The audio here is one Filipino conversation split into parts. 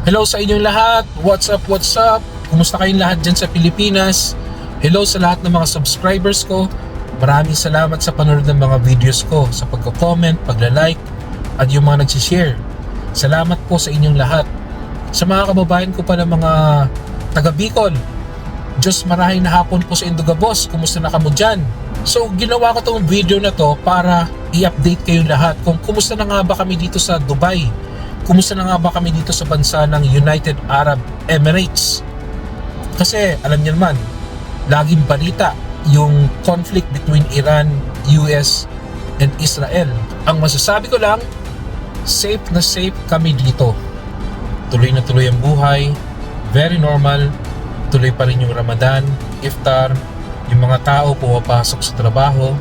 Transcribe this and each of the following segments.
Hello sa inyong lahat. What's up, what's up? Kumusta kayong lahat dyan sa Pilipinas? Hello sa lahat ng mga subscribers ko. Maraming salamat sa panonood ng mga videos ko, sa pagko-comment, pagla-like, at yung mga nagsishare. Salamat po sa inyong lahat. Sa mga kababayan ko pa ng mga taga Bicol, Diyos marahing na hapon po sa Indogabos. Kumusta na kamo dyan? So ginawa ko tong video na to para i-update kayong lahat kung kumusta na nga ba kami dito sa Dubai. Kumusta na nga ba kami dito sa bansa ng United Arab Emirates? Kasi alam niyo naman, laging balita yung conflict between Iran, US, and Israel. Ang masasabi ko lang, safe na safe kami dito. Tuloy na tuloy ang buhay, very normal. Tuloy pa rin yung Ramadan, Iftar, yung mga tao pumapasok sa trabaho.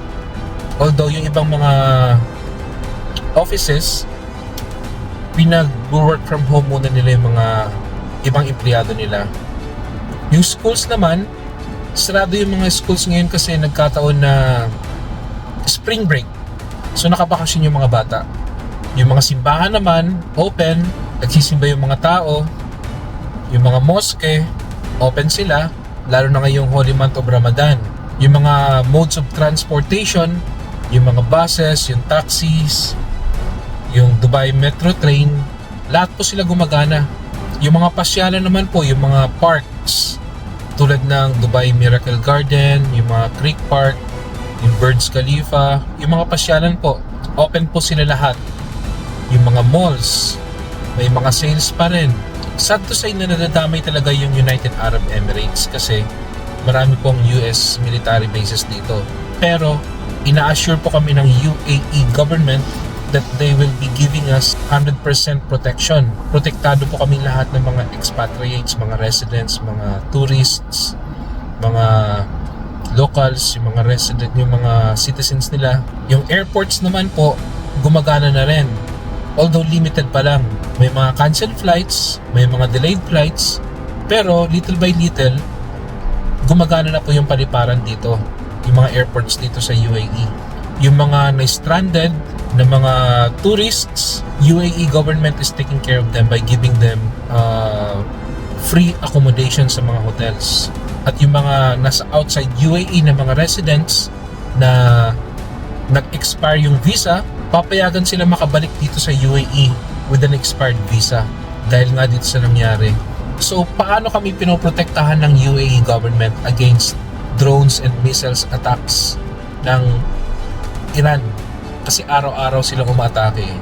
Although yung ibang mga offices, pinag-work from home muna nila yung mga ibang empleyado nila. Yung schools naman, sarado yung mga schools ngayon kasi nagkataon na spring break. So nakabakasyon yung mga bata. Yung mga simbahan naman, open, nagsisimba yung mga tao. Yung mga mosque, open sila, lalo na ngayong Holy Month of Ramadan. Yung mga modes of transportation, yung mga buses, yung taxis, yung Dubai Metro Train, lahat po sila gumagana. Yung mga pasyalan naman po, yung mga parks, tulad ng Dubai Miracle Garden, yung mga Creek Park, yung Burj Khalifa, yung mga pasyalan po, open po sila lahat. Yung mga malls, may mga sales pa rin. Sad to say na nadadamay talaga yung United Arab Emirates kasi marami pong US military bases dito. Pero ina-assure po kami ng UAE government that they will be giving us 100% protection. Protektado po kami lahat ng mga expatriates, mga residents, mga tourists, mga locals, yung mga resident, yung mga citizens nila. Yung airports naman po, gumagana na rin. Although limited pa lang. May mga canceled flights, may mga delayed flights, pero little by little, gumagana na po yung paliparan dito. Yung mga airports dito sa UAE. Yung mga na-stranded na mga tourists, UAE government is taking care of them by giving them free accommodation sa mga hotels. At yung mga nasa outside UAE na mga residents na nag-expire yung visa, papayagan sila makabalik dito sa UAE with an expired visa dahil nga dito sa nangyari. So paano kami pinoprotektahan ng UAE government against drones and missiles attacks ng Iran? Kasi araw-araw silang umatake.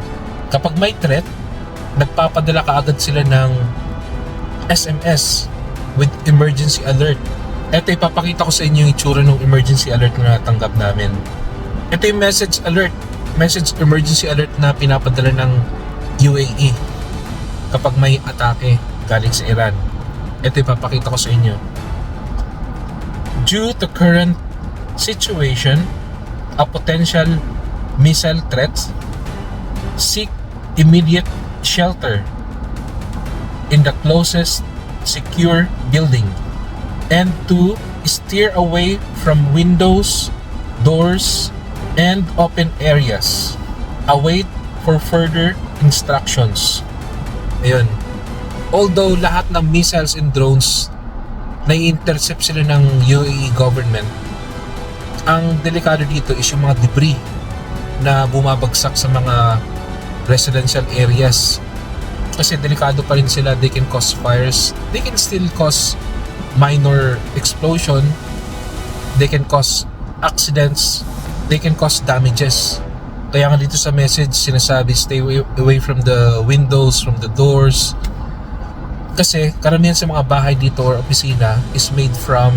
Kapag may threat, nagpapadala kaagad sila ng SMS with emergency alert. Ito ipapakita ko sa inyo yung itsura ng emergency alert na natanggap namin. Ito yung message emergency alert na pinapadala ng UAE kapag may atake galing sa Iran. Ito ipapakita ko sa inyo. Due to current situation, a potential missile threats, seek immediate shelter in the closest secure building and to steer away from windows, doors, and open areas. Await for further instructions. Ayun. Although lahat ng missiles and drones nai-intercept sila ng UAE government, ang delikado dito is yung mga debris na bumabagsak sa mga residential areas. Kasi delikado pa rin sila. They can cause fires. They can still cause minor explosion. They can cause accidents. They can cause damages. Kaya nga dito sa message sinasabi, stay away from the windows, from the doors. Kasi karamihan sa mga bahay dito or opisina is made from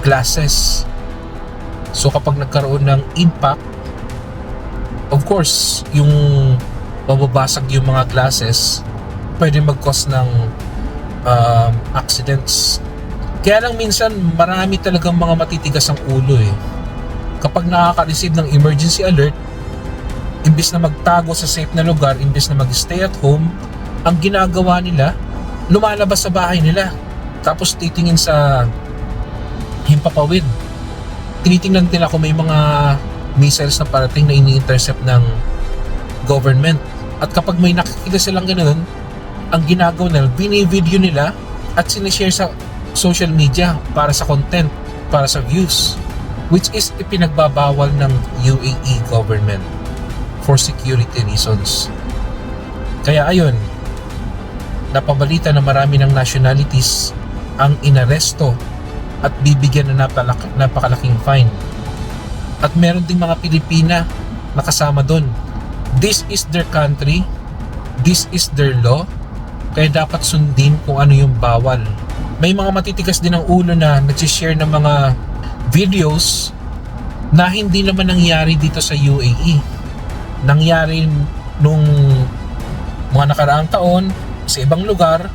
glasses. So kapag nagkaroon ng impact, of course, yung mababasag yung mga glasses, pwede mag-cause ng accidents. Kaya lang minsan, marami talagang mga matitigas ang ulo eh. Kapag nakaka-receive ng emergency alert, imbis na magtago sa safe na lugar, imbis na mag-stay at home, ang ginagawa nila, lumalabas sa bahay nila. Tapos titingin sa himpapawid. Tinitingnan nila kung may mga missiles na parating na ini-intercept ng government. At kapag may nakikita silang ganoon, ang ginagawa nila, bini-video nila at sinishare sa social media para sa content, para sa views, which is ipinagbabawal ng UAE government for security reasons. Kaya ayun, napabalita na marami ng nationalities ang inaresto at bibigyan na napakalaking fine. At meron ding mga Pilipina na kasama doon. This is their country, this is their law, kaya dapat sundin kung ano yung bawal. May mga matitigas din ang ulo na nagsishare ng mga videos na hindi naman nangyari dito sa UAE. Nangyari nung mga nakaraang taon sa ibang lugar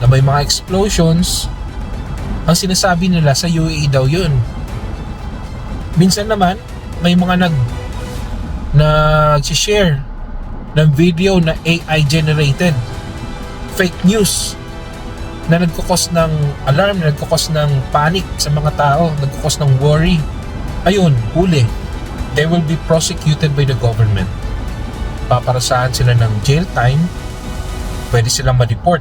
na may mga explosions. Ang sinasabi nila sa UAE daw yun. Minsan naman may mga nag-share ng video na AI generated, fake news na nagkukos ng alarm, na nagkukos ng panic sa mga tao, nagkukos ng worry. Ayun, huli. They will be prosecuted by the government. Paparasahan sila ng jail time, pwede silang ma-deport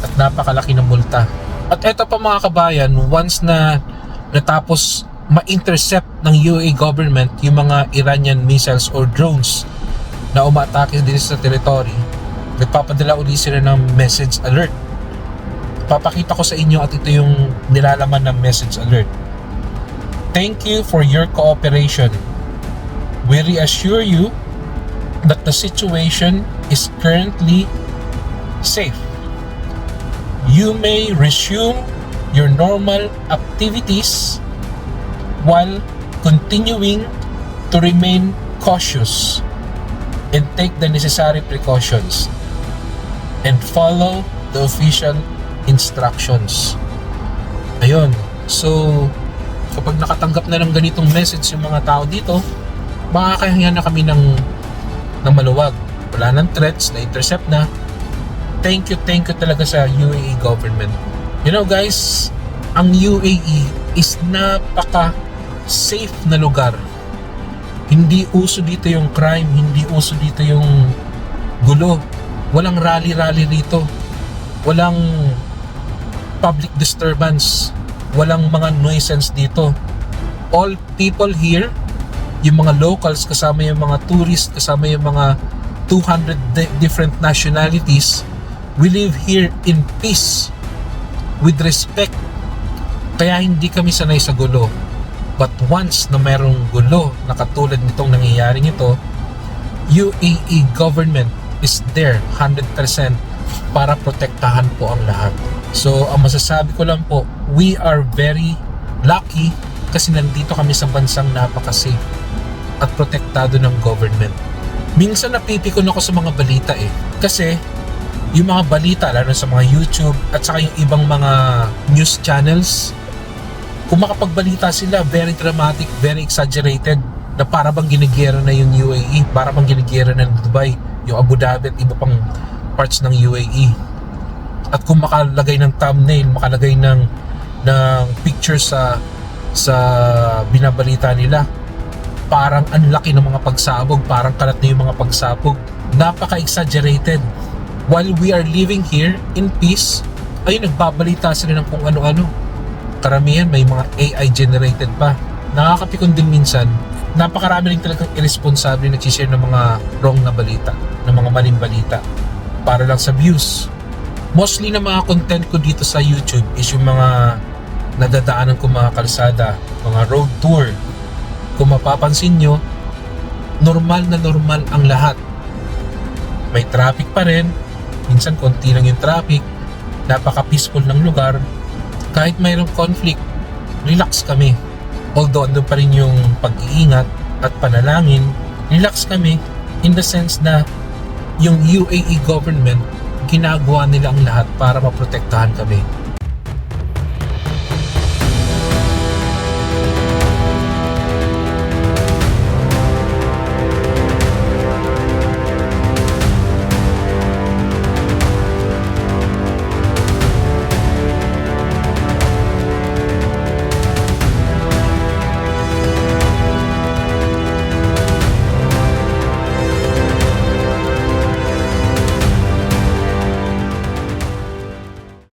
at napakalaki ng multa. At eto pa mga kabayan, once na natapos ma-intercept ng UAE government yung mga Iranian missiles or drones na umaatake din sa territory, nagpapadala uli sila ng message alert. Papakita ko sa inyo at ito yung nilalaman ng message alert. Thank you for your cooperation. We reassure you that the situation is currently safe. You may resume your normal activities while continuing to remain cautious and take the necessary precautions and follow the official instructions. Ayun. So, kapag nakatanggap na ng ganitong message yung mga tao dito, makakahinga na kami ng maluwag. Wala nang threats, na-intercept na. Thank you talaga sa UAE government. You know guys, ang UAE is napaka-safe na lugar. Hindi uso dito yung crime, hindi uso dito yung gulo. Walang rally-rally dito. Walang public disturbance. Walang mga nuisance dito. All people here, yung mga locals, kasama yung mga tourists, kasama yung mga 200 different nationalities, we live here in peace, with respect. Kaya hindi kami sanay sa gulo. But once na mayroong gulo na katulad nitong nangyayari nito, UAE government is there 100% para protektahan po ang lahat. So ang masasabi ko lang po, we are very lucky kasi nandito kami sa bansang napaka-safe at protektado ng government. Minsan napipikon ako sa mga balita kasi yung mga balita, lalo sa mga YouTube at saka yung ibang mga news channels, kung makapagbalita sila, very dramatic, very exaggerated, na para bang ginigera na yung UAE, para bang ginigera na ng Dubai, yung Abu Dhabi at iba pang parts ng UAE. At kung makalagay ng thumbnail, makalagay ng picture sa binabalita nila, parang ang laki ng mga pagsabog, parang kalat na yung mga pagsabog, napaka-exaggerated. While we are living here in peace, ay nagbabalita sila ng kung ano-ano. Karamihan may mga AI generated pa. Nakakapikon din minsan, napakarami rin talagang irresponsible na nagsishare ng mga wrong na balita, ng mga maling balita, para lang sa views. Mostly na mga content ko dito sa YouTube is yung mga nadadaanan ko mga kalsada, mga road tour. Kung mapapansin nyo, normal na normal ang lahat. May traffic pa rin, minsan konti lang yung traffic, napaka-peaceful ng lugar. Kahit mayroong conflict, relax kami. Although andun pa rin yung pag-iingat at panalangin, relax kami in the sense na yung UAE government, ginagawa nila ang lahat para maprotektahan kami.